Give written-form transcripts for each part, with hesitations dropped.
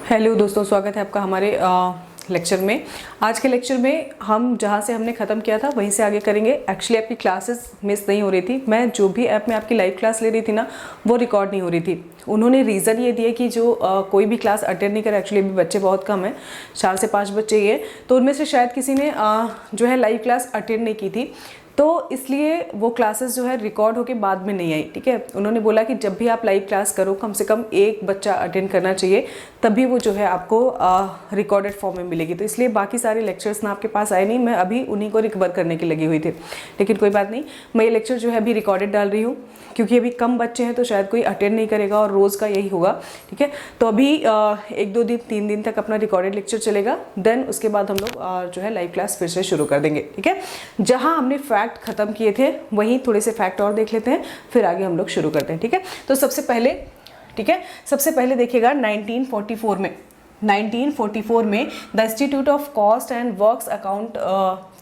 Hello दोस्तों, स्वागत है आपका हमारे लेक्चर में। आज के लेक्चर में हम जहाँ से हमने ख़त्म किया था वहीं से आगे करेंगे। एक्चुअली आपकी क्लासेस मिस नहीं हो रही थी। मैं जो भी ऐप में आपकी लाइव क्लास ले रही थी ना, वो रिकॉर्ड नहीं हो रही थी। उन्होंने रीज़न ये दिया कि जो कोई भी क्लास अटेंड नहीं करे। एक्चुअली अभी बच्चे बहुत कम हैं, 4 से 5 बच्चे ही हैं, तो उनमें से शायद किसी ने जो है लाइव क्लास अटेंड नहीं की थी, तो इसलिए वो क्लासेस जो है रिकॉर्ड होके बाद में नहीं आई। ठीक है, उन्होंने बोला कि जब भी आप लाइव क्लास करो कम से कम एक बच्चा अटेंड करना चाहिए, तभी वो जो है आपको रिकॉर्डेड फॉर्म में मिलेगी। तो इसलिए बाकी सारे लेक्चर्स ना आपके पास आए नहीं, मैं अभी उन्हीं को रिकवर करने की लगी हुई थी। लेकिन कोई बात नहीं, मैं ये लेक्चर जो है अभी रिकॉर्डेड डाल रही हूँ, क्योंकि अभी कम बच्चे हैं तो शायद कोई अटेंड नहीं करेगा और रोज़ का यही होगा। ठीक है, तो अभी 1-2 दिन 3 दिन तक अपना रिकॉर्डेड लेक्चर चलेगा, देन उसके बाद हम लोग जो है लाइव क्लास फिर से शुरू कर देंगे। ठीक है, जहाँ हमने फैक्ट खत्म किए थे वहीं थोड़े से फैक्ट और देख लेते हैं, फिर आगे हम लोग शुरू करते हैं। ठीक है, तो सबसे पहले देखिएगा 1944 में the institute of cost and works account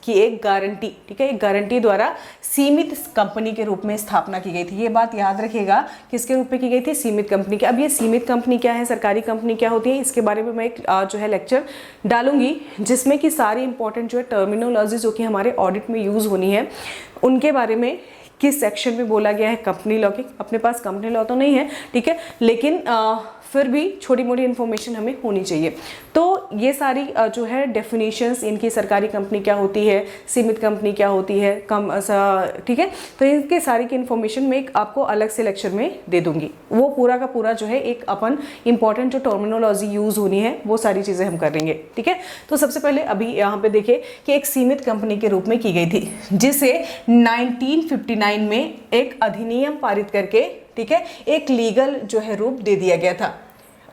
की एक गारंटी, ठीक है, एक गारंटी द्वारा सीमित कंपनी के रूप में स्थापना की गई थी। ये बात याद रखिएगा, किसके रूप में की गई थी? सीमित कंपनी की। अब ये सीमित कंपनी क्या है, सरकारी कंपनी क्या होती है, इसके बारे में मैं एक जो है लेक्चर डालूंगी, जिसमें कि सारी इंपॉर्टेंट जो है टर्मिनोलॉजी जो कि हमारे ऑडिट में यूज होनी है, उनके बारे में किस सेक्शन में बोला गया है कंपनी लॉ की। अपने पास कंपनी लॉ तो नहीं है, ठीक है, लेकिन फिर भी छोटी मोटी इन्फॉर्मेशन हमें होनी चाहिए। तो ये सारी जो है डेफिनेशंस, इनकी सरकारी कंपनी क्या होती है, सीमित कंपनी क्या होती है, ठीक है, तो इनके सारी की इन्फॉर्मेशन मैं एक आपको अलग से लेक्चर में दे दूंगी। वो पूरा का पूरा जो है एक अपन इंपॉर्टेंट जो टर्मिनोलॉजी यूज होनी है वो सारी चीजें हम करेंगे। ठीक है, तो सबसे पहले अभी यहाँ पे देखिए कि एक सीमित कंपनी के रूप में की गई थी, जिसे 1959 में एक अधिनियम पारित करके, ठीक है, एक लीगल जो है रूप दे दिया गया था,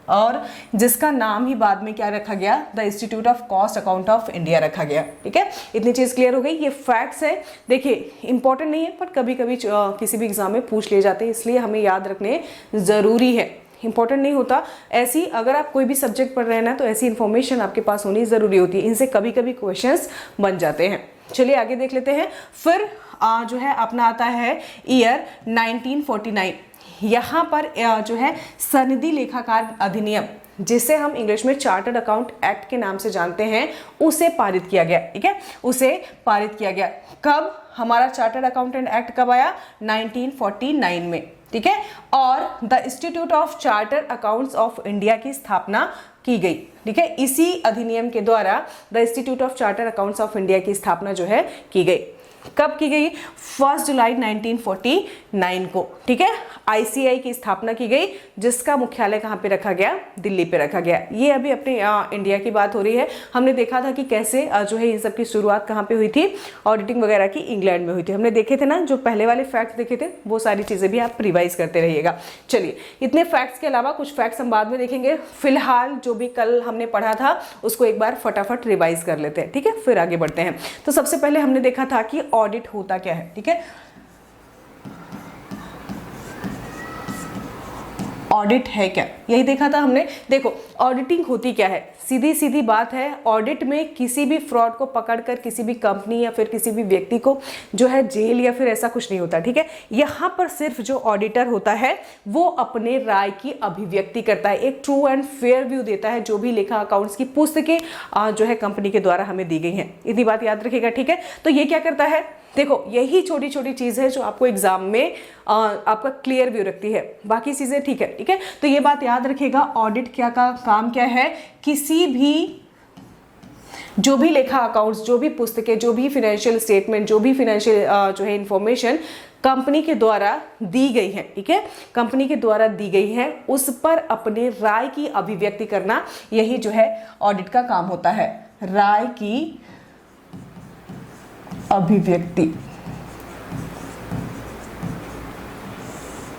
और जिसका नाम ही बाद में क्या रखा गया, the institute of cost account of India रखा गया। ठीक है, इतनी चीज क्लियर हो गई। ये फैक्ट्स है, देखिए इंपॉर्टेंट नहीं है पर कभी कभी किसी भी एग्जाम में पूछ लिए जाते हैं, इसलिए हमें याद रखने जरूरी है। इंपॉर्टेंट नहीं होता, ऐसी अगर आप कोई भी सब्जेक्ट पढ़ रहे हैं ना, तो ऐसी इंफॉर्मेशन आपके पास होनी जरूरी होती है, इनसे कभी कभी क्वेश्चंस बन जाते हैं। चलिए आगे देख लेते हैं। फिर जो है अपना आता है ईयर 1949। यहाँ पर जो है सनदी लेखाकार अधिनियम, जिसे हम इंग्लिश में चार्टर्ड अकाउंट एक्ट के नाम से जानते हैं, उसे पारित किया गया। ठीक है, उसे पारित किया गया। कब हमारा चार्टर्ड अकाउंटेंट एक्ट कब आया? 1949 में। ठीक है, और the institute of chartered accounts of India की स्थापना की गई। ठीक है, इसी अधिनियम के द्वारा the institute of chartered accounts of India की स्थापना जो है की गई। कब की गई? 1 जुलाई 1949 को। ठीक है, आईसीआई की स्थापना की गई, जिसका मुख्यालय कहाँ पे रखा गया? दिल्ली पे रखा गया। ये अभी अपने इंडिया की बात हो रही है। हमने देखा था कि कैसे जो है इन सब की शुरुआत कहाँ पे हुई थी, ऑडिटिंग वगैरह की इंग्लैंड में हुई थी। हमने देखे थे ना, जो पहले वाले फैक्ट्स देखे थे, वो सारी चीजें भी आप रिवाइज करते रहिएगा। चलिए, इतने फैक्ट्स के अलावा कुछ फैक्ट्स हम बाद में देखेंगे। फिलहाल जो भी कल हमने पढ़ा था उसको एक बार फटाफट रिवाइज कर लेते हैं। ठीक है, फिर आगे बढ़ते हैं। तो सबसे पहले हमने देखा था कि ऑडिट होता क्या है। ठीक है, ऑडिट है क्या, यही देखा था हमने। देखो, ऑडिटिंग होती क्या है, सीधी सीधी बात है। ऑडिट में किसी भी फ्रॉड को पकड़कर किसी भी कंपनी या फिर किसी भी व्यक्ति को जो है जेल या फिर ऐसा कुछ नहीं होता। ठीक है, यहां पर सिर्फ जो ऑडिटर होता है वो अपने राय की अभिव्यक्ति करता है, एक ट्रू एंड फेयर व्यू देता है जो भी लेखा अकाउंट्स की पुस्तकें जो है कंपनी के द्वारा हमें दी गई हैं। इतनी बात याद रखिएगा। ठीक है, तो ये क्या करता है, देखो यही छोटी छोटी चीज है जो आपको एग्जाम में आपका क्लियर व्यू रखती है, बाकी चीजें ठीक है। ठीक है, तो ये बात याद रखिएगा। ऑडिट क्या का काम क्या है, किसी भी जो भी लेखा अकाउंट्स, जो भी पुस्तकें, जो भी फाइनेंशियल स्टेटमेंट, जो भी फाइनेंशियल जो है इंफॉर्मेशन कंपनी के द्वारा दी गई है, ठीक है, कंपनी के द्वारा दी गई है, उस पर अपने राय की अभिव्यक्ति करना, यही जो है ऑडिट का काम होता है। राय की अभिव्यक्ति,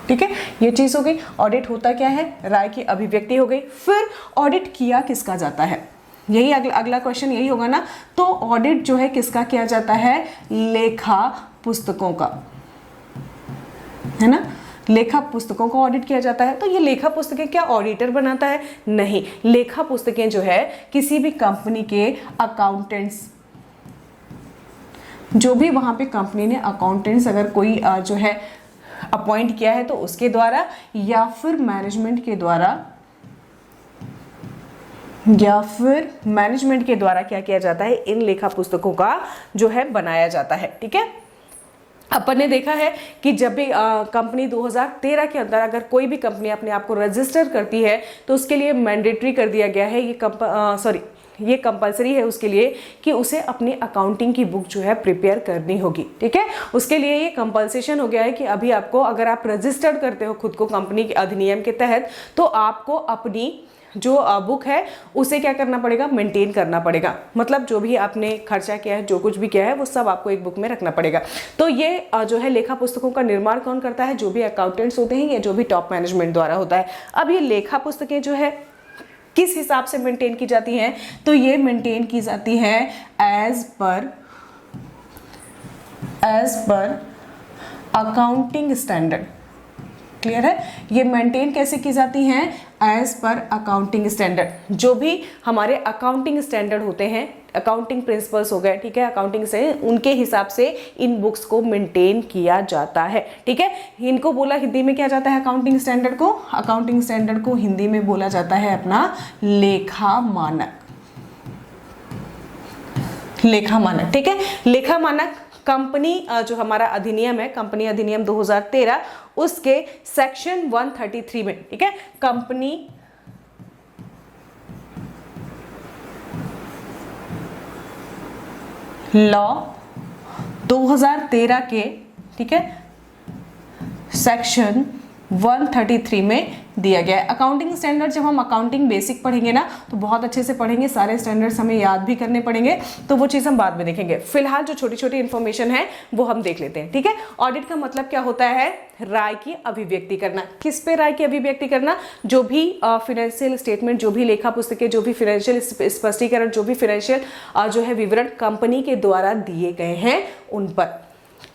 ठीक है, ये चीज हो गई। ऑडिट होता क्या है, राय की अभिव्यक्ति हो गई। फिर ऑडिट किया किसका जाता है, यही अगला क्वेश्चन यही होगा ना। तो ऑडिट जो है किसका किया जाता है, लेखा पुस्तकों का, है ना, लेखा पुस्तकों को ऑडिट किया जाता है। तो ये लेखा पुस्तकें क्या ऑडिटर बनाता है? नहीं, लेखा पुस्तकें जो है किसी भी कंपनी के अकाउंटेंट्स, जो भी वहां पे कंपनी ने अकाउंटेंट्स अगर कोई जो है अपॉइंट किया है तो उसके द्वारा, या फिर मैनेजमेंट के द्वारा या फिर मैनेजमेंट के द्वारा क्या किया जाता है, इन लेखा पुस्तकों का जो है बनाया जाता है। ठीक है, अपन ने देखा है कि जब भी कंपनी 2013 के अंदर अगर कोई भी कंपनी अपने आप को रजिस्टर करती है तो उसके लिए मैंडेटरी कर दिया गया है, ये कंपलसरी है उसके लिए कि उसे अपनी अकाउंटिंग की बुक जो है प्रिपेयर करनी होगी। ठीक है, उसके लिए ये कंपलसेशन हो गया है कि अभी आपको, अगर आप रजिस्टर्ड करते हो खुद को कंपनी के अधिनियम के तहत, तो आपको अपनी जो बुक है उसे क्या करना पड़ेगा, मेंटेन करना पड़ेगा। मतलब जो भी आपने खर्चा किया है, जो कुछ भी किया है, वो सब आपको एक बुक में रखना पड़ेगा। तो ये जो है लेखा पुस्तकों का निर्माण कौन करता है, जो भी अकाउंटेंट्स होते हैं या जो भी टॉप मैनेजमेंट द्वारा होता है। अब ये लेखा पुस्तकें जो है किस हिसाब से मेंटेन की जाती हैं, तो ये मेंटेन की जाती है as per accounting standard. Clear है, ये मेंटेन कैसे की जाती हैं, एज पर अकाउंटिंग स्टैंडर्ड। जो भी हमारे अकाउंटिंग स्टैंडर्ड होते हैं, अकाउंटिंग प्रिंसिपल्स हो गए, ठीक है, अकाउंटिंग से उनके हिसाब से इन बुक्स को मेंटेन किया जाता है। ठीक है, इनको बोला हिंदी में क्या जाता है, अकाउंटिंग स्टैंडर्ड को, अकाउंटिंग स्टैंडर्ड को हिंदी में बोला जाता है अपना लेखा मानक। लेखा मानक, ठीक है, लेखा मानक कंपनी जो हमारा अधिनियम है, कंपनी अधिनियम 2013, उसके सेक्शन 133 में, ठीक है, कंपनी लॉ 2013 के, ठीक है, सेक्शन 133 में दिया गया है। अकाउंटिंग स्टैंडर्ड, जब हम अकाउंटिंग बेसिक पढ़ेंगे ना तो बहुत अच्छे से पढ़ेंगे, सारे स्टैंडर्ड्स हमें याद भी करने पड़ेंगे, तो वो चीज़ हम बाद में देखेंगे। फिलहाल जो छोटी छोटी इन्फॉर्मेशन है वो हम देख लेते हैं। ठीक है, ऑडिट का मतलब क्या होता है, राय की अभिव्यक्ति करना। किस पे राय की अभिव्यक्ति करना, जो भी फाइनेंशियल स्टेटमेंट, जो भी लेखा पुस्तकें, जो भी फाइनेंशियल स्पष्टीकरण, जो भी फाइनेंशियल जो है विवरण कंपनी के द्वारा दिए गए हैं उन पर।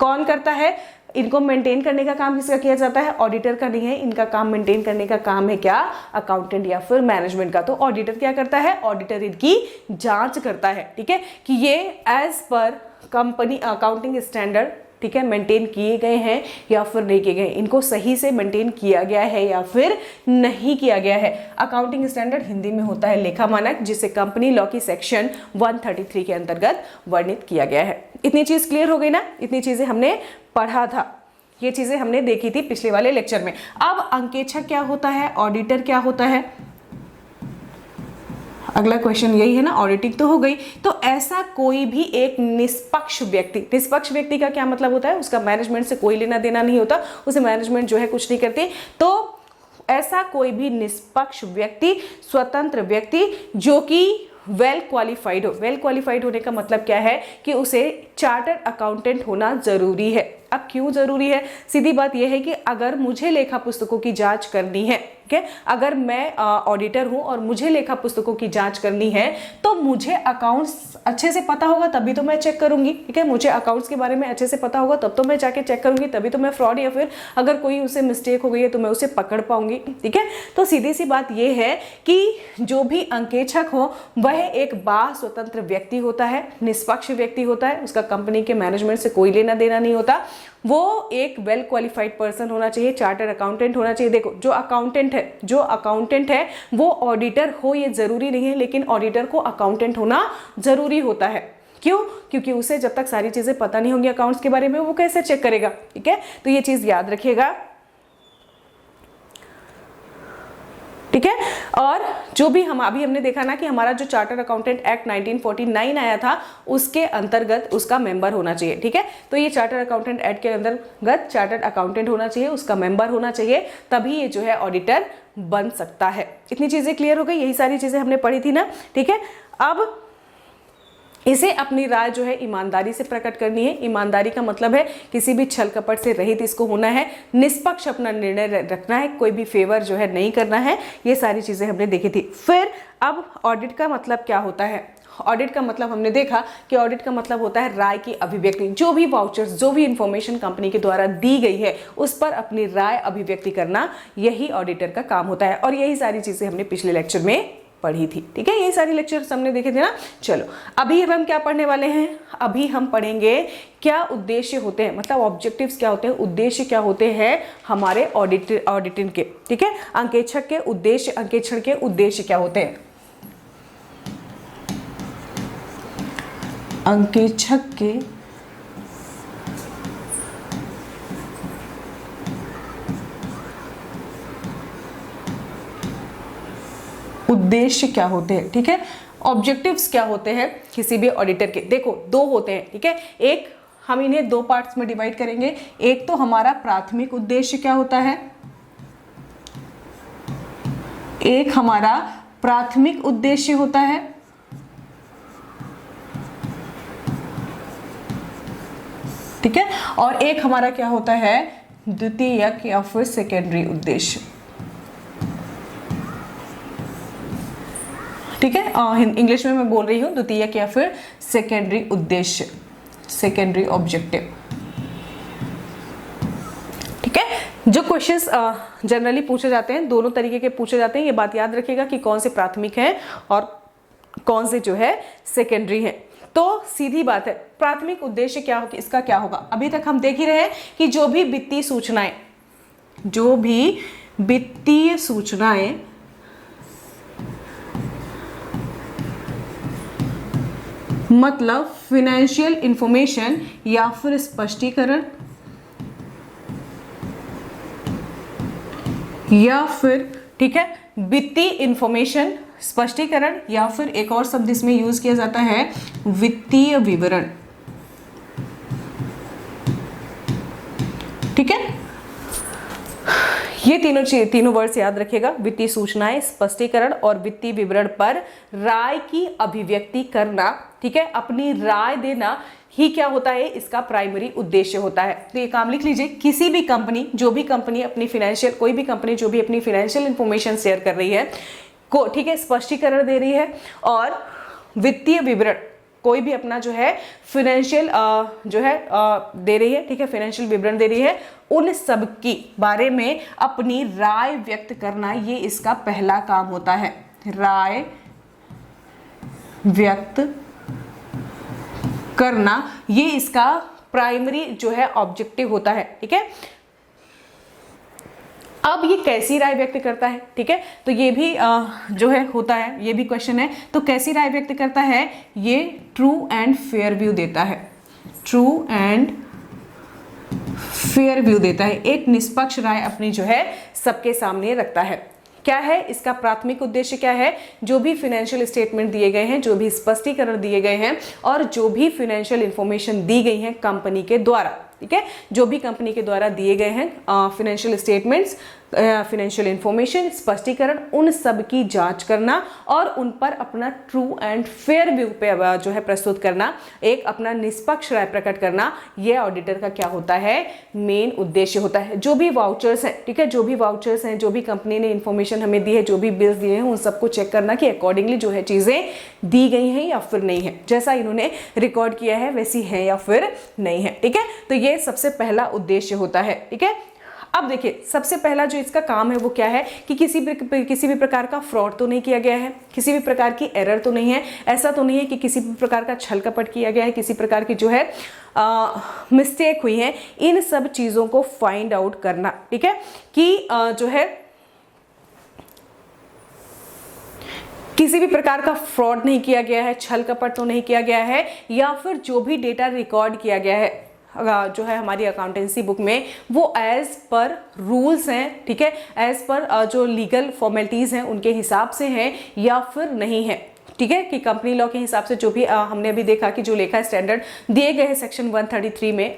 कौन करता है, इनको मेंटेन करने का काम किसका किया जाता है, ऑडिटर का नहीं है, इनका काम मेंटेन करने का काम है क्या, अकाउंटेंट या फिर मैनेजमेंट का। तो ऑडिटर क्या करता है, ऑडिटर इनकी जांच करता है। ठीक है, कि ये as per company accounting standard, ठीक है, मेंटेन किए गए हैं या फिर नहीं किए गए, इनको सही से मेंटेन किया गया है या फिर नहीं किया गया है। अकाउंटिंग स्टैंडर्ड हिंदी में होता है लेखा मानक, जिसे कंपनी लॉ की सेक्शन 133 के अंतर्गत वर्णित किया गया है। इतनी चीज क्लियर हो गई ना, इतनी चीजें हमने पढ़ा था, ये चीजें हमने देखी थी पिछले वाले लेक्चर में। अब अंकेक्षक क्या होता है, ऑडिटर क्या होता है, अगला क्वेश्चन यही है ना, ऑडिटिंग तो हो गई। तो ऐसा कोई भी एक निष्पक्ष व्यक्ति, निष्पक्ष व्यक्ति का क्या मतलब होता है, उसका मैनेजमेंट से कोई लेना देना नहीं होता, उसे मैनेजमेंट जो है कुछ नहीं करती। तो ऐसा कोई भी निष्पक्ष व्यक्ति, स्वतंत्र व्यक्ति जो कि वेल क्वालिफाइड हो। वेल क्वालिफाइड होने का मतलब क्या है कि उसे चार्टर्ड अकाउंटेंट होना जरूरी है। अब क्यों जरूरी है, सीधी बात यह है कि अगर मुझे लेखा पुस्तकों की जांच करनी है, ठीक है, अगर मैं ऑडिटर हूं और मुझे लेखा पुस्तकों की जांच करनी है, तो मुझे अकाउंट्स अच्छे से पता होगा तभी तो मैं चेक करूंगी। ठीक है, मुझे अकाउंट्स के बारे में अच्छे से पता होगा तब तो मैं जाके चेक करूंगी, तभी तो मैं फ्रॉड या फिर अगर कोई उसे मिस्टेक हो गई है तो मैं उसे पकड़ पाऊंगी। ठीक है, तो सीधी सी बात यह है कि जो भी अंकेक्षक हो वह एक स्वतंत्र व्यक्ति होता है, निष्पक्ष व्यक्ति होता है, उसका कंपनी के मैनेजमेंट से कोई लेना देना नहीं होता। वो एक वेल क्वालिफाइड पर्सन होना चाहिए, चार्टर्ड अकाउंटेंट होना चाहिए। देखो, जो अकाउंटेंट है वो ऑडिटर हो ये जरूरी नहीं है, लेकिन ऑडिटर को अकाउंटेंट होना जरूरी होता है। क्यों, क्योंकि उसे जब तक सारी चीजें पता नहीं होंगी अकाउंट्स के बारे में, वो कैसे चेक करेगा। ठीक है, तो ये चीज याद रखिएगा। ठीक है, और जो भी हमने देखा ना कि हमारा जो चार्टर्ड अकाउंटेंट एक्ट 1949 आया था, उसके अंतर्गत उसका मेंबर होना चाहिए। ठीक है, तो ये चार्टर्ड अकाउंटेंट एक्ट के अंतर्गत चार्टर्ड अकाउंटेंट होना चाहिए, उसका मेंबर होना चाहिए, तभी ये जो है ऑडिटर बन सकता है। इतनी चीजें क्लियर हो गई, यही सारी चीजें हमने पढ़ी थी ना। ठीक है, अब इसे अपनी राय जो है ईमानदारी से प्रकट करनी है। ईमानदारी का मतलब है किसी भी छल कपट से रहित इसको होना है, निष्पक्ष अपना निर्णय रखना है, कोई भी फेवर जो है नहीं करना है। ये सारी चीजें हमने देखी थी। फिर अब ऑडिट का मतलब क्या होता है, ऑडिट का मतलब हमने देखा कि ऑडिट का मतलब होता है राय की अभिव्यक्ति। जो भी वाउचर्स, जो भी इंफॉर्मेशन कंपनी के द्वारा दी गई है उस पर अपनी राय अभिव्यक्ति करना, यही ऑडिटर का काम होता है। और यही सारी चीजें हमने पिछले लेक्चर में पढ़ी थी। ठीक है, यही सारी लेक्चर्स हमने देखे थे ना। चलो, अभी हम क्या पढ़ने वाले हैं, अभी हम पढ़ेंगे क्या उद्देश्य होते हैं, मतलब ऑब्जेक्टिव्स क्या होते हैं, उद्देश्य क्या होते हैं हमारे ऑडिटिंग के। ठीक है, अंकेक्षक के उद्देश्य, अंकेक्षण के उद्देश्य क्या होते हैं। अंकेक्षक के उद्देश्य क्या होते हैं, ठीक है, ऑब्जेक्टिव्स क्या होते हैं किसी भी ऑडिटर के। देखो दो होते हैं, ठीक है, एक हम इन्हें दो पार्ट्स में डिवाइड करेंगे। एक तो हमारा प्राथमिक उद्देश्य क्या होता है, एक हमारा प्राथमिक उद्देश्य होता है, ठीक है, और एक हमारा क्या होता है, द्वितीयक या फिर सेकेंडरी उद्देश्य, ठीक है। इंग्लिश में मैं बोल रही हूँ द्वितीयक या फिर सेकेंडरी उद्देश्य, सेकेंडरी ऑब्जेक्टिव, ठीक है। जो क्वेश्चंस जनरली पूछे जाते हैं दोनों तरीके के पूछे जाते हैं, ये बात याद रखिएगा कि कौन से प्राथमिक हैं और कौन से जो है सेकेंडरी हैं। तो सीधी बात है, प्राथमिक उद्देश्य क्या होगा, इसका क्या होगा। अभी तक हम देख ही रहे हैं कि जो भी वित्तीय सूचनाएं, जो भी वित्तीय सूचनाएं मतलब फिनेंशियल इंफॉर्मेशन या फिर स्पष्टीकरण या फिर, ठीक है, वित्तीय इंफॉर्मेशन, स्पष्टीकरण या फिर एक और शब्द इसमें यूज किया जाता है वित्तीय विवरण, ठीक है। ये तीनों वर्ड्स याद रखिएगा, वित्तीय सूचनाएं, स्पष्टीकरण और वित्तीय विवरण पर राय की अभिव्यक्ति करना, ठीक है, अपनी राय देना ही क्या होता है, इसका प्राइमरी उद्देश्य होता है। तो ये काम लिख लीजिए, किसी भी कंपनी, जो भी कंपनी अपनी फाइनेंशियल, कोई भी कंपनी जो भी अपनी फाइनेंशियल इंफॉर्मेशन शेयर कर रही है को, ठीक है, स्पष्टीकरण दे रही है और वित्तीय विवरण, कोई भी अपना जो है फाइनेंशियल जो है दे रही है, ठीक है, फाइनेंशियल विवरण दे रही है, उन सब की बारे में अपनी राय व्यक्त करना, ये इसका पहला काम होता है, राय व्यक्त करना, ये इसका प्राइमरी जो है ऑब्जेक्टिव होता है, ठीक है। अब ये कैसी राय व्यक्त करता है, ठीक है, तो ये भी जो है होता है, ये भी क्वेश्चन है। तो कैसी राय व्यक्त करता है, ये ट्रू एंड फेयर व्यू देता है, ट्रू एंड फेयर व्यू देता है, एक निष्पक्ष राय अपनी जो है सबके सामने रखता है। क्या है इसका प्राथमिक उद्देश्य, क्या है, जो भी फाइनेंशियल स्टेटमेंट दिए गए हैं, जो भी स्पष्टीकरण दिए गए हैं और जो भी फाइनेंशियल इंफॉर्मेशन दी गई है कंपनी के द्वारा, ठीक है, जो भी कंपनी के द्वारा दिए गए हैं फाइनेंशियल स्टेटमेंट्स, फाइनेंशियल इंफॉर्मेशन, स्पष्टीकरण, उन सब की जांच करना और उन पर अपना ट्रू एंड फेयर व्यू पे जो है प्रस्तुत करना, एक अपना निष्पक्ष राय प्रकट करना, यह ऑडिटर का क्या होता है, मेन उद्देश्य होता है। जो भी वाउचर्स हैं, ठीक है, जो भी वाउचर्स हैं, जो भी कंपनी ने इंफॉर्मेशन हमें दी है, जो भी बिल्स दिए हैं, उन सबको चेक करना कि अकॉर्डिंगली जो है चीजें दी गई हैं या फिर नहीं है, जैसा इन्होंने रिकॉर्ड किया है वैसी है या फिर नहीं है, ठीक है। तो ये सबसे पहला उद्देश्य होता है, ठीक है। अब देखिए सबसे पहला जो इसका काम है वो क्या है कि किसी भी प्रकार का फ्रॉड तो नहीं किया गया है, किसी भी प्रकार की एरर तो नहीं है, ऐसा तो नहीं है कि किसी भी प्रकार का छल कपट किया गया है, किसी प्रकार की जो है मिस्टेक हुई है, इन सब चीजों को फाइंड आउट करना, ठीक है, कि जो है किसी भी प्रकार का फ्रॉड नहीं किया गया है, छल कपट तो नहीं किया गया है, या फिर जो भी डेटा रिकॉर्ड किया गया है जो है हमारी अकाउंटेंसी बुक में, वो एज पर रूल्स हैं, ठीक है, एज पर जो लीगल फॉर्मेलिटीज हैं उनके हिसाब से हैं या फिर नहीं है, ठीक है, कि कंपनी लॉ के हिसाब से जो भी हमने अभी देखा कि जो लेखा स्टैंडर्ड दिए गए हैं सेक्शन 133 में,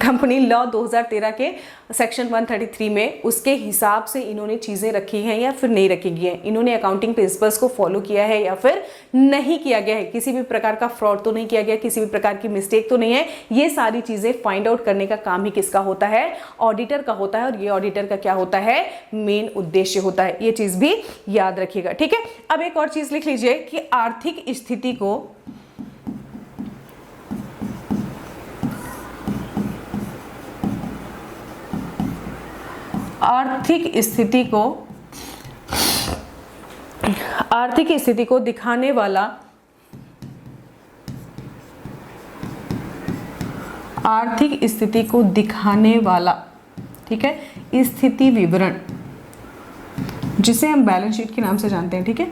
कंपनी लॉ 2013 के सेक्शन 133 में, उसके हिसाब से इन्होंने चीज़ें रखी हैं या फिर नहीं रखी गई हैं, इन्होंने अकाउंटिंग प्रिंसिपल्स को फॉलो किया है या फिर नहीं किया गया है, किसी भी प्रकार का फ्रॉड तो नहीं किया गया, किसी भी प्रकार की मिस्टेक तो नहीं है, ये सारी चीज़ें फाइंड आउट करने का काम ही किसका होता है, ऑडिटर का होता है। और ये ऑडिटर का क्या होता है, मेन उद्देश्य होता है, ये चीज़ भी याद रखिएगा, ठीक है। अब एक और चीज़ लिख लीजिए कि आर्थिक स्थिति को दिखाने वाला ठीक है स्थिति विवरण, जिसे हम बैलेंस शीट के नाम से जानते हैं, ठीक है,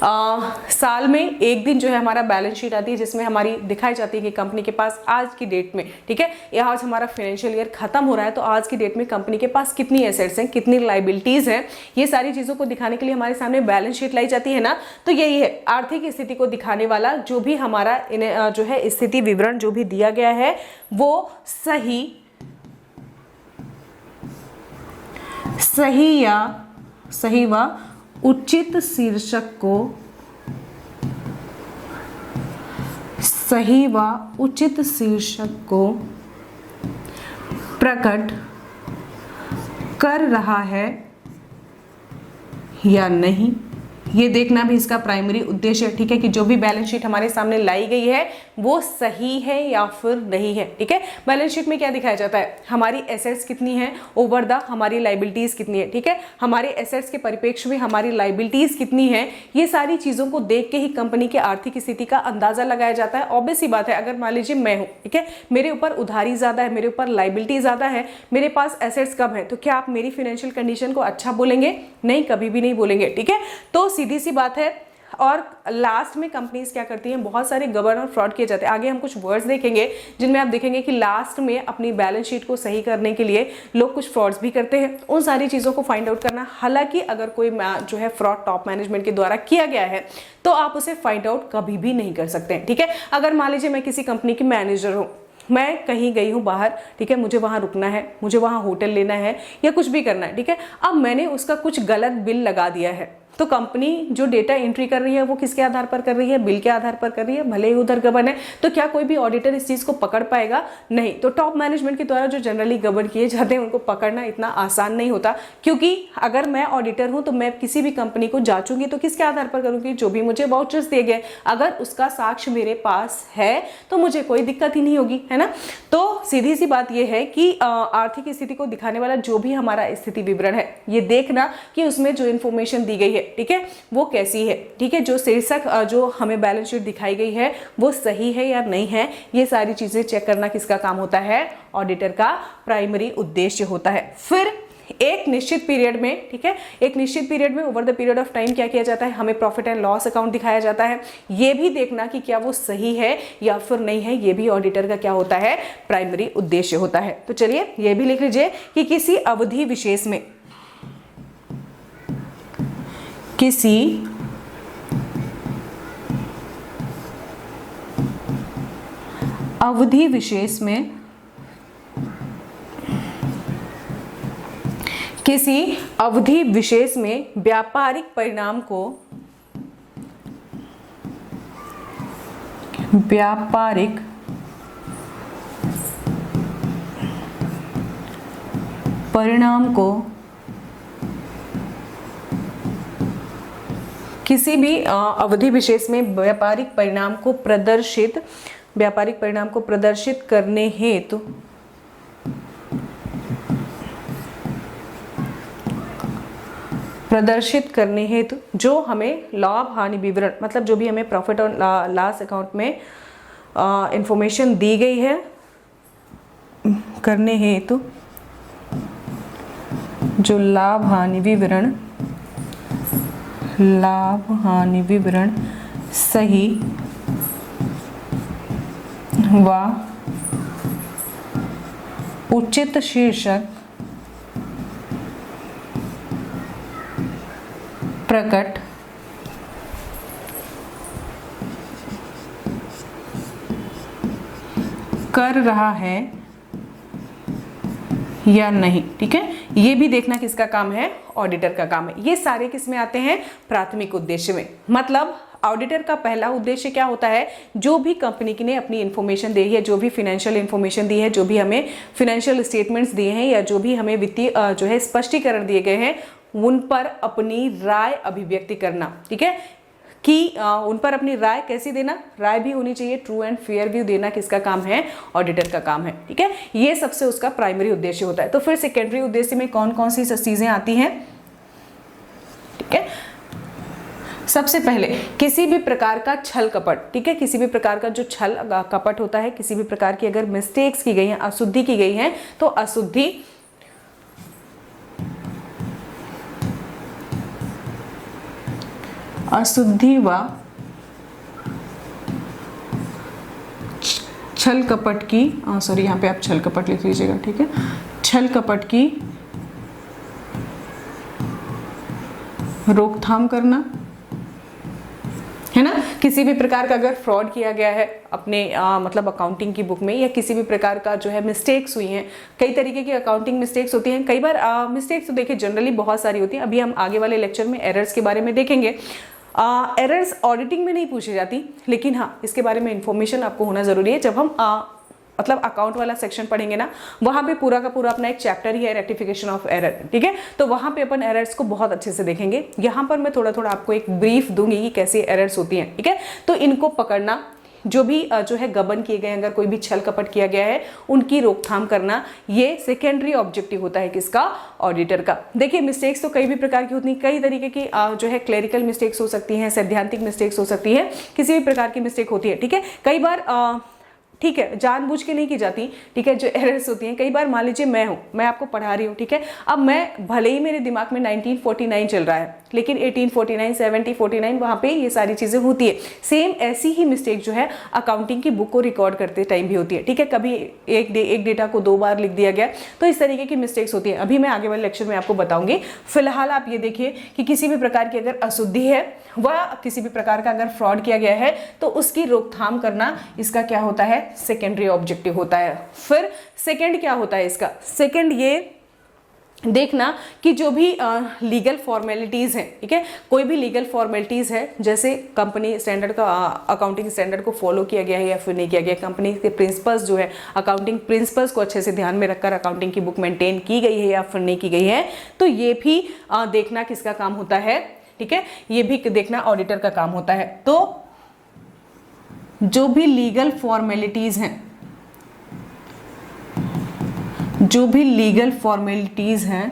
साल में एक दिन जो है हमारा बैलेंस शीट आती है जिसमें हमारी दिखाई जाती है कि कंपनी के पास आज की डेट में, ठीक है, यह आज हमारा फाइनेंशियल ईयर खत्म हो रहा है तो आज की डेट में कंपनी के पास कितनी एसेट्स हैं, कितनी लायबिलिटीज हैं, ये सारी चीजों को दिखाने के लिए हमारे सामने बैलेंस शीट लाई जाती है ना। तो यही है आर्थिक स्थिति को दिखाने वाला जो भी हमारा जो है स्थिति विवरण जो भी दिया गया है वो सही व उचित शीर्षक को प्रकट कर रहा है या नहीं, ये देखना भी इसका प्राइमरी उद्देश्य है, ठीक है, कि जो भी बैलेंस शीट हमारे सामने लाई गई है वो सही है या फिर नहीं है, ठीक है। बैलेंस शीट में क्या दिखाया जाता है, हमारी एसेट्स कितनी है ओवर द हमारी लायबिलिटीज कितनी है, ठीक है, हमारे एसेट्स के परिप्रेक्ष्य में हमारी लायबिलिटीज कितनी है, ये सारी चीजों को देख के ही कंपनी की आर्थिक स्थिति का अंदाजा लगाया जाता है। ऑब्वियस सी बात है, अगर मान लीजिए मैं हूं, ठीक है, मेरे ऊपर उधारी ज्यादा है, मेरे ऊपर लायबिलिटी ज्यादा है, मेरे पास एसेट्स कम है, तो क्या आप मेरी फाइनेंशियल कंडीशन को अच्छा बोलेंगे? नहीं, कभी भी नहीं बोलेंगे, ठीक है। तो सीधी सी बात है। और लास्ट में कंपनीज क्या करती हैं, बहुत सारे गबन और फ्रॉड किए जाते हैं। आगे हम कुछ वर्ड्स देखेंगे जिनमें आप देखेंगे कि लास्ट में अपनी बैलेंस शीट को सही करने के लिए लोग कुछ फ्रॉड्स भी करते हैं। उन सारी चीज़ों को फाइंड आउट करना, हालांकि अगर कोई जो है फ्रॉड टॉप मैनेजमेंट के द्वारा किया गया है तो आप उसे फाइंड आउट कभी भी नहीं कर सकते, ठीक है। अगर मान लीजिए मैं किसी कंपनी की मैनेजर हूँ, मैं कहीं गई हूँ बाहर, ठीक है, मुझे वहां रुकना है, मुझे वहां होटल लेना है या कुछ भी करना है, ठीक है, अब मैंने उसका कुछ गलत बिल लगा दिया है, तो कंपनी जो डेटा एंट्री कर रही है वो किसके आधार पर कर रही है? बिल के आधार पर कर रही है, भले ही उधर गबन है। तो क्या कोई भी ऑडिटर इस चीज को पकड़ पाएगा? नहीं। तो टॉप मैनेजमेंट के द्वारा जो जनरली गबन किए जाते हैं उनको पकड़ना इतना आसान नहीं होता, क्योंकि अगर मैं ऑडिटर हूं तो मैं किसी भी कंपनी को जांचूंगी तो किसके आधार पर करूंगी? जो भी मुझे वाउचर्स दिए गए, अगर उसका साक्ष्य मेरे पास है तो मुझे कोई दिक्कत ही नहीं होगी, है ना। तो सीधी सी बात यह है कि आर्थिक स्थिति को दिखाने वाला जो भी हमारा स्थिति विवरण है, ये देखना कि उसमें जो इन्फॉर्मेशन दी गई है, ठीक है, वो कैसी है, ठीक है, जो शीर्षक जो हमें बैलेंस शीट दिखाई गई है वो सही है या नहीं है, ये सारी चीजें चेक करना किसका काम होता है? ऑडिटर का प्राइमरी उद्देश्य होता है। फिर एक निश्चित पीरियड में, ठीक है, एक निश्चित पीरियड में over the period of time क्या किया जाता है? हमें प्रॉफिट एंड लॉस अकाउंट दिखाया जाता है। ये भी देखना कि क्या वो सही है या फिर नहीं है, ये भी ऑडिटर का क्या होता है? प्राइमरी उद्देश्य होता है। तो चलिए ये भी लिख लीजिए कि किसी अवधि विशेष में, किसी अवधि विशेष में, किसी अवधि विशेष में व्यापारिक परिणाम को, व्यापारिक परिणाम को किसी भी अवधि विशेष में व्यापारिक परिणाम को प्रदर्शित करने हेतु जो हमें लाभ हानि विवरण, मतलब जो भी हमें प्रॉफिट और लॉस अकाउंट में इंफॉर्मेशन दी गई है, करने हेतु जो लाभ हानि विवरण सही व उचित शीर्षक प्रकट कर रहा है या नहीं, ठीक है, ये भी देखना किसका काम है? ऑडिटर का काम है। ये सारे किस में आते हैं? प्राथमिक उद्देश्य में। मतलब ऑडिटर का पहला उद्देश्य क्या होता है? जो भी कंपनी ने अपनी इंफॉर्मेशन दी है, जो भी फाइनेंशियल इंफॉर्मेशन दी है, जो भी हमें फाइनेंशियल स्टेटमेंट्स दिए हैं या जो भी हमें वित्तीय जो है स्पष्टीकरण दिए गए हैं, उन पर अपनी राय अभिव्यक्ति करना, ठीक है, कि उन पर अपनी राय कैसी देना? राय भी होनी चाहिए, ट्रू एंड फेयर व्यू देना किसका काम है? ऑडिटर का काम है, ठीक है। ये सबसे उसका प्राइमरी उद्देश्य होता है। तो फिर सेकेंडरी उद्देश्य में कौन कौन सी चीजें आती हैं, ठीक है। सबसे पहले किसी भी प्रकार का छल कपट, ठीक है, किसी भी प्रकार का जो छल कपट होता है, किसी भी प्रकार की अगर मिस्टेक्स की गई हैं, अशुद्धि की गई है, तो अशुद्धि अशुद्धि व छल कपट की, सॉरी यहाँ पे आप छल कपट लिख लीजिएगा, ठीक है, छल कपट की रोकथाम करना, है ना। किसी भी प्रकार का अगर फ्रॉड किया गया है अपने मतलब अकाउंटिंग की बुक में, या किसी भी प्रकार का जो है मिस्टेक्स हुई हैं, कई तरीके की अकाउंटिंग मिस्टेक्स होती हैं। कई बार मिस्टेक्स तो देखिए जनरली बहुत सारी होती हैं, अभी हम आगे वाले लेक्चर में एरर्स के बारे में देखेंगे। एरर्स ऑडिटिंग में नहीं पूछी जाती, लेकिन हाँ इसके बारे में इंफॉर्मेशन आपको होना जरूरी है। जब हम मतलब अकाउंट वाला सेक्शन पढ़ेंगे ना, वहां पे पूरा का पूरा अपना एक चैप्टर ही है रेक्टिफिकेशन ऑफ एरर, ठीक है, तो वहां पे अपन एरर्स को बहुत अच्छे से देखेंगे। यहां पर मैं थोड़ा थोड़ा आपको एक ब्रीफ दूंगी कि कैसे एरर्स होती हैं, ठीक है। तो इनको पकड़ना, जो भी जो है गबन किए गए, अगर कोई भी छल कपट किया गया है उनकी रोकथाम करना, ये सेकेंडरी ऑब्जेक्टिव होता है किसका, ऑडिटर का। देखिए मिस्टेक्स तो कई भी प्रकार की होती हैं, कई तरीके की जो है क्लेरिकल मिस्टेक्स हो सकती हैं, सैद्धांतिक मिस्टेक्स हो सकती है, किसी भी प्रकार की मिस्टेक होती है, ठीक है। कई बार ठीक है जानबूझ के नहीं की जाती, ठीक है, जो एरर्स होती हैं। कई बार मान लीजिए मैं आपको पढ़ा रही हूँ, ठीक है, अब मैं भले ही मेरे दिमाग में 1949 चल रहा है, लेकिन 1849, 7049 वहाँ पे ये सारी चीज़ें होती है। सेम ऐसी ही मिस्टेक जो है अकाउंटिंग की बुक को रिकॉर्ड करते टाइम भी होती है, ठीक है। कभी एक डेटा को 2 बार लिख दिया गया, तो इस तरीके की मिस्टेक्स होती है। अभी मैं आगे वाले लेक्चर में आपको बताऊंगी। फिलहाल आप ये देखिए कि किसी भी प्रकार की अगर अशुद्धि है व किसी भी प्रकार का अगर फ्रॉड किया गया है, तो उसकी रोकथाम करना इसका क्या होता है, सेकेंडरी ऑब्जेक्टिव होता है। फिर सेकंड क्या होता है इसका, सेकंड ये देखना कि जो भी लीगल फॉर्मेलिटीज़ हैं, ठीक है, कोई भी लीगल फॉर्मेलिटीज़ है, जैसे कंपनी स्टैंडर्ड का अकाउंटिंग स्टैंडर्ड को फॉलो किया गया है या फिर नहीं किया गया, कंपनी के प्रिंसिपल्स जो है अकाउंटिंग प्रिंसिपल्स को अच्छे से ध्यान में रखकर अकाउंटिंग की बुक मेंटेन की गई है या फिर नहीं की गई है, तो ये भी देखना किसका काम होता है, ठीक है, ये भी देखना ऑडिटर का काम होता है। तो जो भी लीगल फॉर्मेलिटीज़ हैं, जो भी लीगल फॉर्मेलिटीज हैं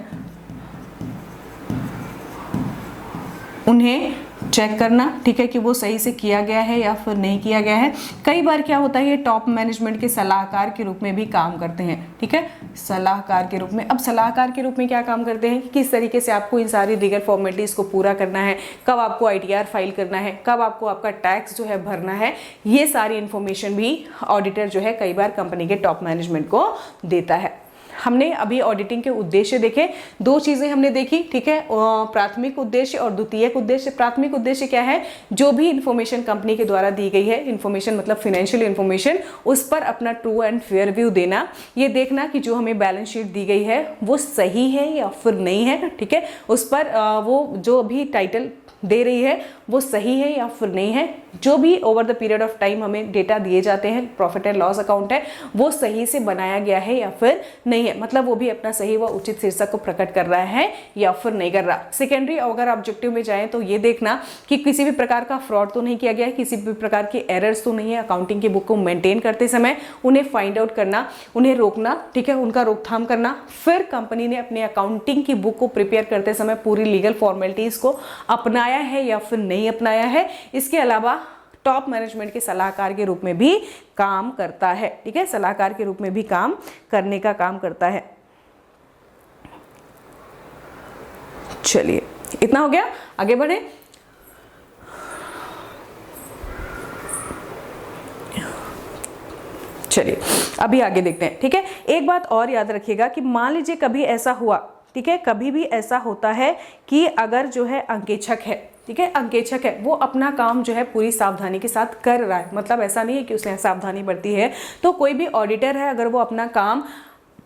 उन्हें चेक करना, ठीक है, कि वो सही से किया गया है या फिर नहीं किया गया है। कई बार क्या होता है, ये टॉप मैनेजमेंट के सलाहकार के रूप में भी काम करते हैं, ठीक है, सलाहकार के रूप में। अब सलाहकार के रूप में क्या काम करते हैं, किस तरीके से आपको इन सारी लीगल फॉर्मेलिटीज को पूरा करना है, कब आपको ITR फाइल करना है, कब आपको आपका टैक्स जो है भरना है, ये सारी इंफॉर्मेशन भी ऑडिटर जो है कई बार कंपनी के टॉप मैनेजमेंट को देता है। हमने अभी ऑडिटिंग के उद्देश्य देखे, 2 चीजें हमने देखी, ठीक है, प्राथमिक उद्देश्य और द्वितीयक उद्देश्य। प्राथमिक उद्देश्य क्या है, जो भी इंफॉर्मेशन कंपनी के द्वारा दी गई है, इंफॉर्मेशन मतलब फाइनेंशियल इंफॉर्मेशन, उस पर अपना ट्रू एंड फेयर व्यू देना, ये देखना कि जो हमें बैलेंस शीट दी गई है वो सही है या फिर नहीं है, ठीक है, उस पर वो जो भी टाइटल दे रही है वो सही है या फिर नहीं है, जो भी over the period of time हमें डेटा दिए जाते हैं, प्रॉफिट एंड लॉस अकाउंट है, वो सही से बनाया गया है या फिर नहीं है, मतलब वो भी अपना सही व उचित शीर्षक को प्रकट कर रहा है या फिर नहीं कर रहा। सेकेंडरी अगर ऑब्जेक्टिव में जाएं तो ये देखना कि किसी भी प्रकार का फ्रॉड तो नहीं किया गया है, किसी भी प्रकार की एरर्स तो नहीं है अकाउंटिंग की बुक को मेंटेन करते समय, उन्हें फाइंड आउट करना, उन्हें रोकना, ठीक है, उनका रोकथाम करना। फिर कंपनी ने अपने अकाउंटिंग की बुक को प्रिपेयर करते समय पूरी लीगल फॉर्मेलिटीज को अपनाया है या फिर नहीं अपनाया है। इसके अलावा टॉप मैनेजमेंट के सलाहकार के रूप में भी काम करता है, ठीक है, सलाहकार के रूप में भी काम करने का काम करता है। चलिए इतना हो गया, आगे बढ़े। चलिए अभी आगे देखते हैं, ठीक है। एक बात और याद रखिएगा कि मान लीजिए कभी ऐसा हुआ, ठीक है, कभी भी ऐसा होता है कि अगर जो है अंकेक्षक है, ठीक है, अंकेक्षक है, वो अपना काम जो है पूरी सावधानी के साथ कर रहा है, मतलब ऐसा नहीं है कि उसने सावधानी बरती है, तो कोई भी ऑडिटर है अगर वो अपना काम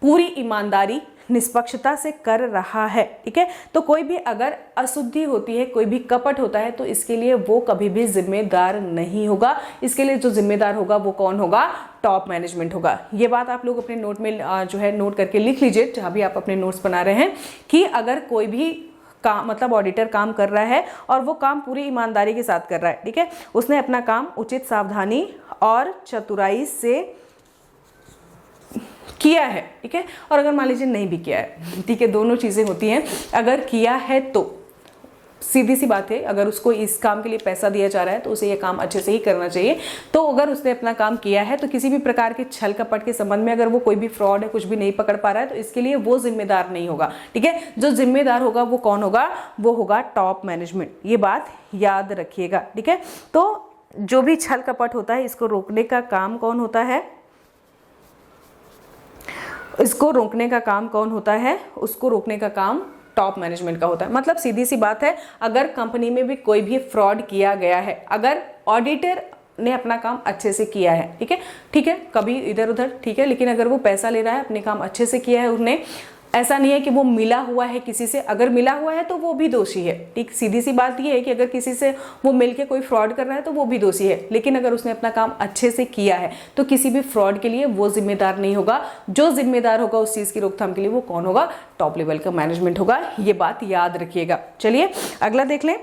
पूरी ईमानदारी निष्पक्षता से कर रहा है, ठीक है, तो कोई भी अगर अशुद्धि होती है, कोई भी कपट होता है, तो इसके लिए वो कभी भी जिम्मेदार नहीं होगा। इसके लिए जो जिम्मेदार होगा वो कौन होगा, टॉप मैनेजमेंट होगा। ये बात आप लोग अपने नोट में जो है नोट करके लिख लीजिए, जहां भी आप अपने नोट्स बना रहे हैं, कि अगर कोई भी काम मतलब ऑडिटर काम कर रहा है और वो काम पूरी ईमानदारी के साथ कर रहा है, ठीक है, उसने अपना काम उचित सावधानी और चतुराई से किया है, ठीक है, और अगर मान लीजिए नहीं भी किया है, ठीक है, दोनों चीजें होती हैं। अगर किया है तो सीधी सी बात है, अगर उसको इस काम के लिए पैसा दिया जा रहा है तो उसे ये काम अच्छे से ही करना चाहिए। तो अगर उसने अपना काम किया है तो किसी भी प्रकार के छल कपट के संबंध में अगर वो कोई भी फ्रॉड है, कुछ भी नहीं पकड़ पा रहा है, तो इसके लिए वो जिम्मेदार नहीं होगा। ठीक है, जो जिम्मेदार होगा वो कौन होगा? वो होगा टॉप मैनेजमेंट। ये बात याद रखिएगा। ठीक है, तो जो भी छल कपट होता है इसको रोकने का काम कौन होता है? इसको रोकने का काम कौन होता है? उसको रोकने का काम टॉप मैनेजमेंट का होता है। मतलब सीधी सी बात है, अगर कंपनी में भी कोई भी फ्रॉड किया गया है, अगर ऑडिटर ने अपना काम अच्छे से किया है, ठीक है, कभी इधर उधर, ठीक है, लेकिन अगर वो पैसा ले रहा है, अपने काम अच्छे से किया है उसने, ऐसा नहीं है कि वो मिला हुआ है किसी से, अगर मिला हुआ है तो वो भी दोषी है। ठीक, सीधी सी बात ये है कि अगर किसी से वो मिलके कोई फ्रॉड कर रहा है तो वो भी दोषी है, लेकिन अगर उसने अपना काम अच्छे से किया है तो किसी भी फ्रॉड के लिए वो जिम्मेदार नहीं होगा। जो जिम्मेदार होगा उस चीज की रोकथाम के लिए वो कौन होगा? टॉप लेवल का मैनेजमेंट होगा। ये बात याद रखिएगा। चलिए अगला देख लें।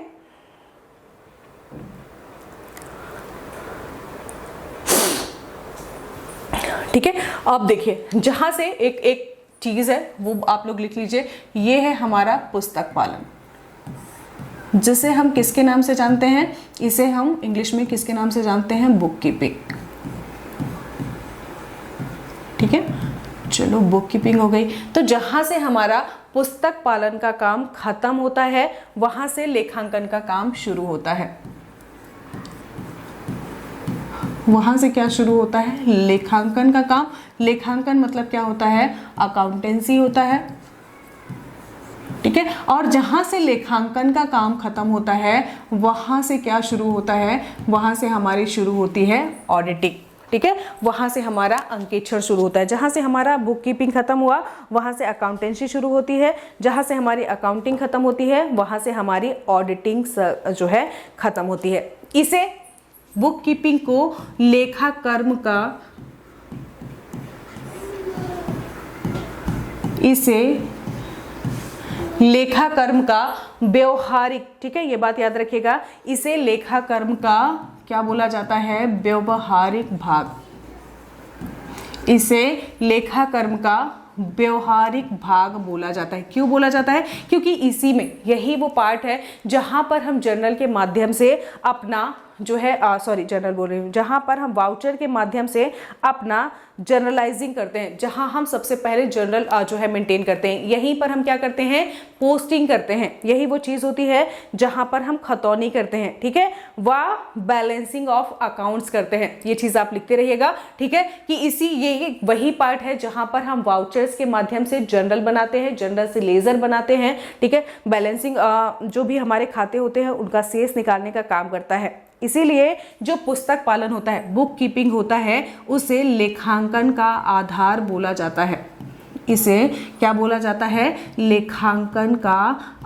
ठीक है, अब देखिए, जहां से एक चीज है वो आप लोग लिख लीजिए, ये है हमारा पुस्तक पालन, जिसे हम किसके नाम से जानते हैं? इसे हम इंग्लिश में किसके नाम से जानते हैं? Book keeping. ठीक है, चलो बुक कीपिंग हो गई। तो जहां से हमारा पुस्तक पालन का काम खत्म होता है वहां से लेखांकन का काम शुरू होता है। वहां से क्या शुरू होता है? लेखांकन का काम। लेखांकन मतलब क्या होता है? अकाउंटेंसी होता है। ठीक है, और जहां से लेखांकन का काम खत्म होता है वहां से क्या शुरू होता है? वहां से हमारी शुरू होती है ऑडिटिंग। ठीक है, वहां से हमारा अंकेक्षण शुरू होता है। जहां से हमारा बुक कीपिंग खत्म हुआ वहां से अकाउंटेंसी शुरू होती है। जहां से हमारी अकाउंटिंग खत्म होती है वहां से हमारी ऑडिटिंग जो है खत्म होती है। इसे बुक कीपिंग को लेखा कर्म का, इसे लेखा कर्म का व्यवहारिक, ठीक है, ये बात याद रखिएगा, इसे लेखा कर्म का क्या बोला जाता है? व्यवहारिक भाग। इसे लेखा कर्म का व्यवहारिक भाग बोला जाता है। क्यों बोला जाता है? क्योंकि इसी में, यही वो पार्ट है जहां पर हम जर्नल के माध्यम से अपना जो है जर्नल बोल रही हूँ, जहां पर हम वाउचर के माध्यम से अपना जर्नलाइजिंग करते हैं, जहां हम सबसे पहले जर्नल जो है मेंटेन करते हैं। यहीं पर हम क्या करते हैं? पोस्टिंग करते हैं। यही वो चीज होती है जहां पर हम खतौनी करते हैं। ठीक है, वह बैलेंसिंग ऑफ अकाउंट्स करते हैं। ये चीज आप लिखते रहिएगा। ठीक है, कि इसी ये वही पार्ट है जहां पर हम वाउचर्स के माध्यम से जर्नल बनाते हैं, जर्नल से लेजर बनाते हैं। ठीक है, बैलेंसिंग जो भी हमारे खाते होते हैं उनका शेष निकालने का काम करता है। इसीलिए जो पुस्तक पालन होता है, बुक कीपिंग होता है, उसे लेखांकन का आधार बोला जाता है। इसे क्या बोला जाता है? लेखांकन का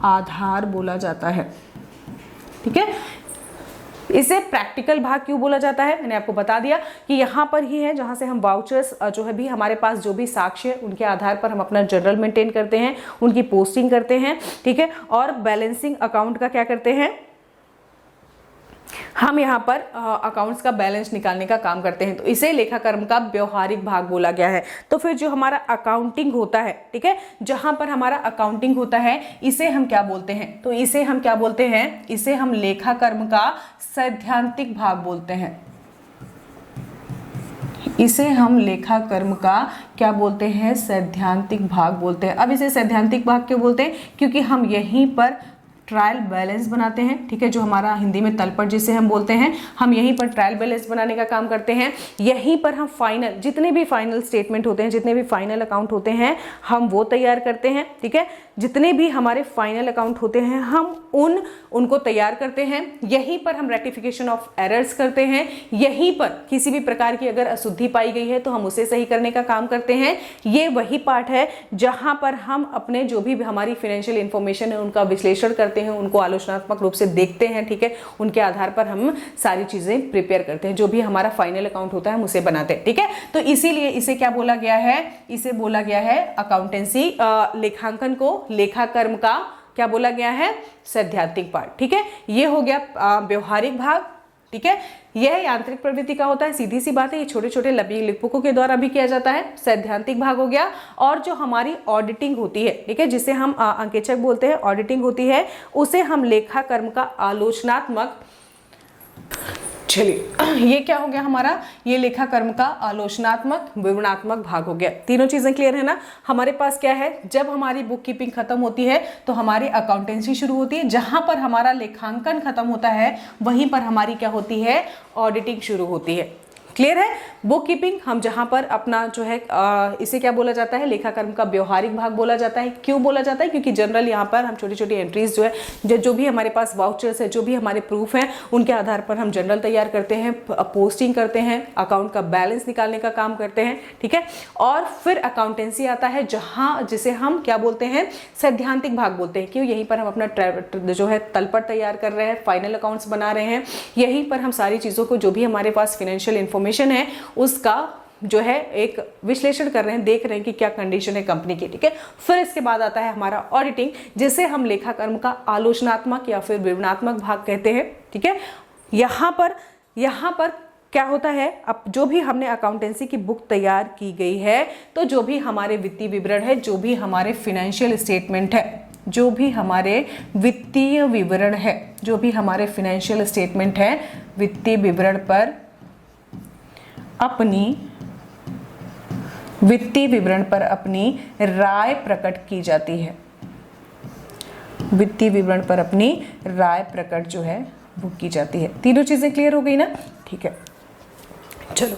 आधार बोला जाता है। ठीक है, इसे प्रैक्टिकल भाग क्यों बोला जाता है? मैंने आपको बता दिया कि यहाँ पर ही है जहाँ से हम वाउचर्स जो है भी हमारे पास जो भी साक्ष्य है उनके आधार पर हम अपना जर्नल मेंटेन करते हैं, उनकी पोस्टिंग करते हैं। ठीक है, और बैलेंसिंग अकाउंट का क्या करते हैं? हम यहाँ पर अकाउंट्स का बैलेंस निकालने का काम करते हैं। तो इसे लेखा कर्म का व्यवहारिक भाग बोला गया है। तो फिर जो हमारा अकाउंटिंग होता है, ठीक है, जहां पर हमारा अकाउंटिंग होता है, इसे हम क्या बोलते हैं? तो इसे हम क्या बोलते हैं? इसे हम लेखा कर्म का सैद्धांतिक भाग बोलते हैं। इसे हम लेखा कर्म का क्या बोलते हैं? सैद्धांतिक भाग बोलते हैं। अब इसे सैद्धांतिक भाग क्यों बोलते हैं? क्योंकि हम यहीं पर ट्रायल बैलेंस बनाते हैं। ठीक है, जो हमारा हिंदी में तलपट जिसे हम बोलते हैं, हम यहीं पर ट्रायल बैलेंस बनाने का काम करते हैं। यहीं पर हम फाइनल, जितने भी फाइनल स्टेटमेंट होते हैं, जितने भी फाइनल अकाउंट होते हैं, हम वो तैयार करते हैं। ठीक है, जितने भी हमारे फाइनल अकाउंट होते हैं हम उनको तैयार करते हैं। यहीं पर हम रेक्टिफिकेशन ऑफ एरर्स करते हैं। यहीं पर किसी भी प्रकार की अगर अशुद्धि पाई गई है तो हम उसे सही करने का काम करते हैं। ये वही पार्ट है जहां पर हम अपने जो भी हमारी फाइनेंशियल इंफॉर्मेशन है उनका विश्लेषण करते हैं, उनको आलोचनात्मक रूप से देखते हैं। ठीक है, उनके आधार पर हम सारी चीजें प्रिपेयर करते हैं, जो भी हमारा फाइनल अकाउंट होता है हम उसे बनाते हैं। ठीक है, तो इसीलिए इसे क्या बोला गया है? इसे बोला गया है अकाउंटेंसी, लेखांकन को लेखा कर्म का क्या बोला गया है? सैद्धांतिक पार्ट। ठीक है, ये हो गया व्यवहारिक भाग। ठीक है। यह यांत्रिक प्रवृत्ति का होता है, सीधी सी बात है, ये छोटे छोटे लिपिकों के द्वारा भी किया जाता है। सैद्धांतिक भाग हो गया, और जो हमारी ऑडिटिंग होती है, ठीक है, जिसे हम अंकेक्षक बोलते हैं, ऑडिटिंग होती है, उसे हम लेखा कर्म का आलोचनात्मक, चलिए ये क्या हो गया हमारा, ये लेखा कर्म का आलोचनात्मक विवरणात्मक भाग हो गया। तीनों चीजें क्लियर है ना। हमारे पास क्या है, जब हमारी बुक कीपिंग खत्म होती है तो हमारी अकाउंटेंसी शुरू होती है, जहां पर हमारा लेखांकन खत्म होता है वहीं पर हमारी क्या होती है, ऑडिटिंग शुरू होती है। क्लियर है। बुक कीपिंग हम जहां पर अपना जो है इसे क्या बोला जाता है, लेखा कर्म का व्यवहारिक भाग बोला जाता है। क्यों बोला जाता है, क्योंकि जनरल यहाँ पर हम छोटी छोटी एंट्रीज जो है, जो भी हमारे पास वाउचर्स है, जो भी हमारे प्रूफ हैं, उनके आधार पर हम जनरल तैयार करते हैं, पोस्टिंग करते हैं, अकाउंट का बैलेंस निकालने का काम करते हैं, ठीक है। और फिर अकाउंटेंसी आता है, जहां जिसे हम क्या बोलते हैं, सैद्धांतिक भाग बोलते हैं। क्यों, यहीं पर हम अपना जो है तलपट तैयार कर रहे हैं, फाइनल अकाउंट्स बना रहे हैं, यहीं पर हम सारी चीजों को, जो भी हमारे पास फाइनेंशियल इंफॉर्मेशन है, उसका जो है एक विश्लेषण कर रहे हैं, देख रहे हैं कि क्या कंडीशन है कंपनी की, ठीक है। फिर इसके बाद आता है हमारा ऑडिटिंग, जिसे हम लेखा कर्म का आलोचनात्मक या फिर विवरणात्मक भाग कहते हैं, ठीक है। यहाँ पर क्या होता है, अब जो भी हमने अकाउंटेंसी की बुक तैयार की गई है, तो जो भी हमारे वित्तीय विवरण है, जो भी हमारे फाइनेंशियल स्टेटमेंट है, जो भी हमारे वित्तीय विवरण है, जो भी हमारे फाइनेंशियल स्टेटमेंट है, वित्तीय विवरण पर अपनी राय प्रकट की जाती है। वित्तीय विवरण पर अपनी राय प्रकट जो है वो की जाती है। तीनों चीजें क्लियर हो गई ना, ठीक है। चलो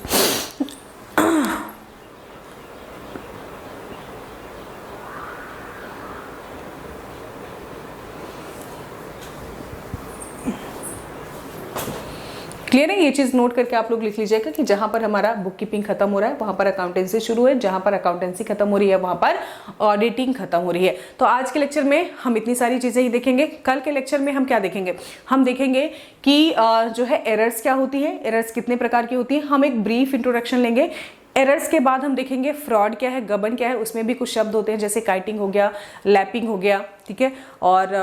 क्लियर है। ये चीज नोट करके आप लोग लिख लीजिएगा कि जहां पर हमारा बुक कीपिंग खत्म हो रहा है वहां पर अकाउंटेंसी शुरू है, जहां पर अकाउंटेंसी खत्म हो रही है वहां पर ऑडिटिंग खत्म हो रही है। तो आज के लेक्चर में हम इतनी सारी चीजें ही देखेंगे। कल के लेक्चर में हम क्या देखेंगे, हम देखेंगे कि जो है एरर्स क्या होती है, एरर्स कितने प्रकार की होती है, हम एक ब्रीफ इंट्रोडक्शन लेंगे। एरर्स के बाद हम देखेंगे फ्रॉड क्या है, गबन क्या है, उसमें भी कुछ शब्द होते हैं जैसे काइटिंग हो गया, लैपिंग हो गया, ठीक है, और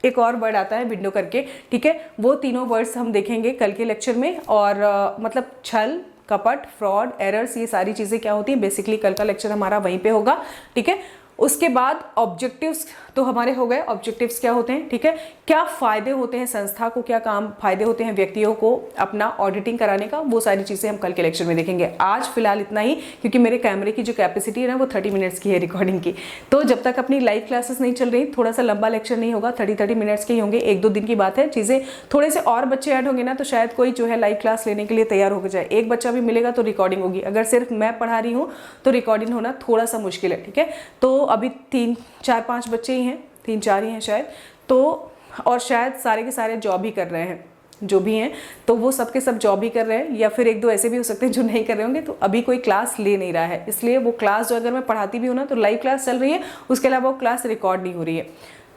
एक और वर्ड आता है विंडो करके, ठीक है। वो तीनों वर्ड्स हम देखेंगे कल के लेक्चर में। और मतलब छल, कपट, फ्रॉड, एरर्स, ये सारी चीजें क्या होती है, बेसिकली कल का लेक्चर हमारा वहीं पे होगा, ठीक है। उसके बाद ऑब्जेक्टिव्स तो हमारे हो गए, ऑब्जेक्टिव्स क्या होते हैं, ठीक है, क्या फायदे होते हैं संस्था को, क्या काम फायदे होते हैं व्यक्तियों को अपना ऑडिटिंग कराने का, वो सारी चीजें हम कल के लेक्चर में देखेंगे। आज फिलहाल इतना ही, क्योंकि मेरे कैमरे की जो कैपेसिटी है ना वो 30 मिनट्स की है रिकॉर्डिंग की। तो जब तक अपनी लाइव क्लासेस नहीं चल रही, थोड़ा सा लंबा लेक्चर नहीं होगा, 30 मिनट्स के ही होंगे, 1-2 दिन की बात है। चीजें थोड़े से और बच्चे ऐड होंगे ना तो शायद कोई जो है लाइव क्लास लेने के लिए तैयार हो जाए। एक बच्चा भी मिलेगा तो रिकॉर्डिंग होगी, अगर सिर्फ मैं पढ़ा रही हूँ तो रिकॉर्डिंग होना थोड़ा सा मुश्किल है, ठीक है। तो अभी 3-4-5 बच्चे ही हैं, 3-4 ही हैं शायद, तो और शायद सारे के सारे जॉब ही कर रहे हैं, जो भी हैं तो वो सब के सब जॉब ही कर रहे हैं, या फिर 1-2 ऐसे भी हो सकते हैं जो नहीं कर रहे होंगे। तो अभी कोई क्लास ले नहीं रहा है, इसलिए वो क्लास जो अगर मैं पढ़ाती भी हूँ ना तो लाइव क्लास चल रही है, उसके अलावा वो क्लास रिकॉर्ड नहीं हो रही है।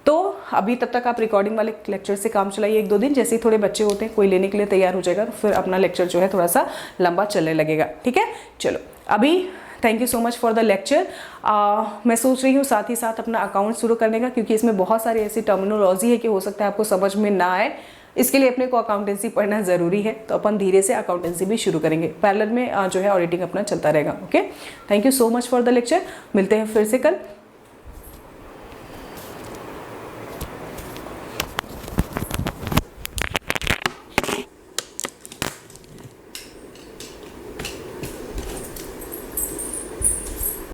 तो अभी तब तक आप रिकॉर्डिंग वाले लेक्चर से काम चलाइए 1-2 दिन, जैसे ही थोड़े बच्चे होते हैं कोई लेने के लिए तैयार हो जाएगा तो फिर अपना लेक्चर जो है थोड़ा सा लंबा चलने लगेगा, ठीक है। चलो अभी thank you so much for the lecture. मैं सोच रही हूँ साथ ही साथ अपना अकाउंट शुरू करने का, क्योंकि इसमें बहुत सारी ऐसी टर्मिनोलॉजी है कि हो सकता है आपको समझ में ना आए, इसके लिए अपने को अकाउंटेंसी पढ़ना जरूरी है। तो अपन धीरे से अकाउंटेंसी भी शुरू करेंगे, पैरेलल में जो है ऑडिटिंग अपना चलता रहेगा। Okay, thank you so much for the lecture. मिलते हैं फिर से कल।